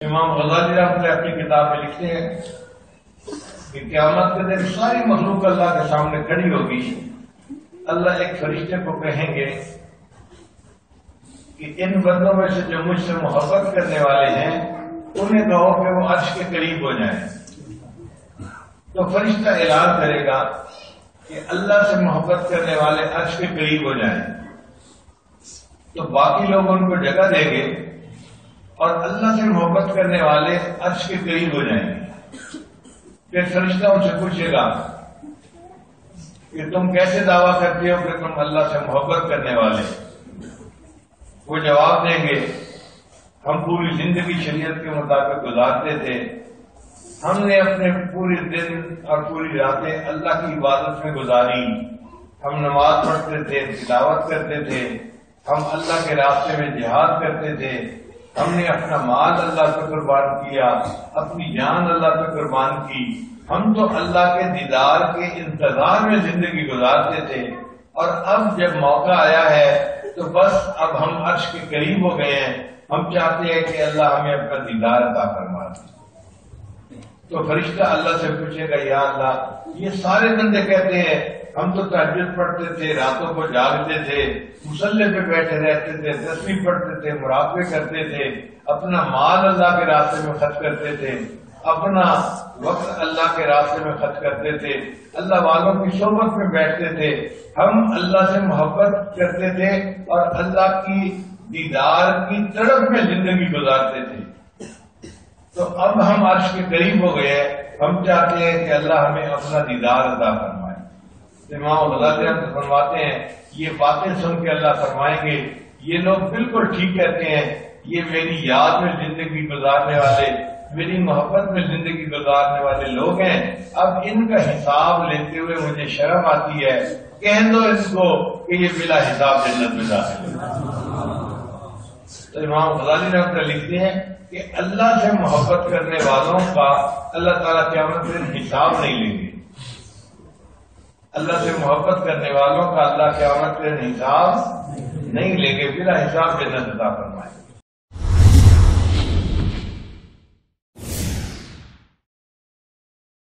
امام غزالی رحمۃ اللہ اپنی کتاب میں لکھتے ہیں کہ قیامت کے دن ساری مخلوق اللہ کے سامنے کھڑی ہوگی. اللہ ایک فرشتے کو کہیں گے کہ ان بندوں میں سے جو مجھ سے محبت کرنے والے ہیں انہیں کہو کہ وہ عرش کے قریب ہو جائیں. تو فرشتہ اعلان کرے گا کہ اللہ سے محبت کرنے والے عرش کے قریب ہو جائیں. تو باقی لوگ ان کو جگہ دیں گے اور اللہ سے محبت کرنے والے عرش کے قریب ہو جائیں گے. پھر فرشتہ ان سے پوچھے گا کہ تم کیسے دعویٰ کرتے ہو کہ تم اللہ سے محبت کرنے والے؟ وہ جواب دیں گے ہم پوری زندگی شریعت کے مطابق گزارتے تھے. ہم نے اپنے پورے دن اور پوری راتیں اللہ کی عبادت میں گزاری. ہم نماز پڑھتے تھے، تلاوت کرتے تھے، ہم اللہ کے راستے میں جہاد کرتے تھے. ہم نے اپنا مال اللہ پہ قربان کیا، اپنی جان اللہ پہ قربان کی. ہم تو اللہ کے دیدار کے انتظار میں زندگی گزارتے تھے، اور اب جب موقع آیا ہے تو بس اب ہم عرش کے قریب ہو گئے ہیں. ہم چاہتے ہیں کہ اللہ ہمیں اپنا دیدار عطا فرما دے. تو فرشتہ اللہ سے پوچھے گا یا اللہ یہ سارے بندے کہتے ہیں ہم تو تہجد پڑھتے تھے، راتوں کو جاگتے تھے، مصلی پہ بیٹھے رہتے تھے، تسبیح پڑھتے تھے، مراقبے کرتے تھے، اپنا مال اللہ کے راستے میں خرچ کرتے تھے، اپنا وقت اللہ کے راستے میں خرچ کرتے تھے، اللہ والوں کی صحبت میں بیٹھتے تھے، ہم اللہ سے محبت کرتے تھے اور اللہ کی دیدار کی تڑپ میں زندگی گزارتے تھے. تو اب ہم عرش کے قریب ہو گئے، ہم چاہتے ہیں کہ اللہ ہمیں اپنا دیدار عطا فرمائے. امام غزالی رحمۃ فرماتے ہیں یہ باتیں سن کے اللہ فرمائیں گے یہ لوگ بالکل ٹھیک کہتے ہیں، یہ میری یاد میں زندگی گزارنے والے، میری محبت میں زندگی گزارنے والے لوگ ہیں. اب ان کا حساب لیتے ہوئے مجھے شرم آتی ہے، کہہ دو اس کو کہ یہ بلا حساب جنت میں داخل ہے. تو امام غزالی رحمۃ اللہ لکھتے ہیں کہ اللہ سے محبت کرنے والوں کا اللہ تعالیٰ قیامت میں حساب نہیں لیں گے. اللہ سے محبت کرنے والوں کا اللہ قیامت میں حساب نہیں لیں گے، بلا حساب جنت عطا فرمائے.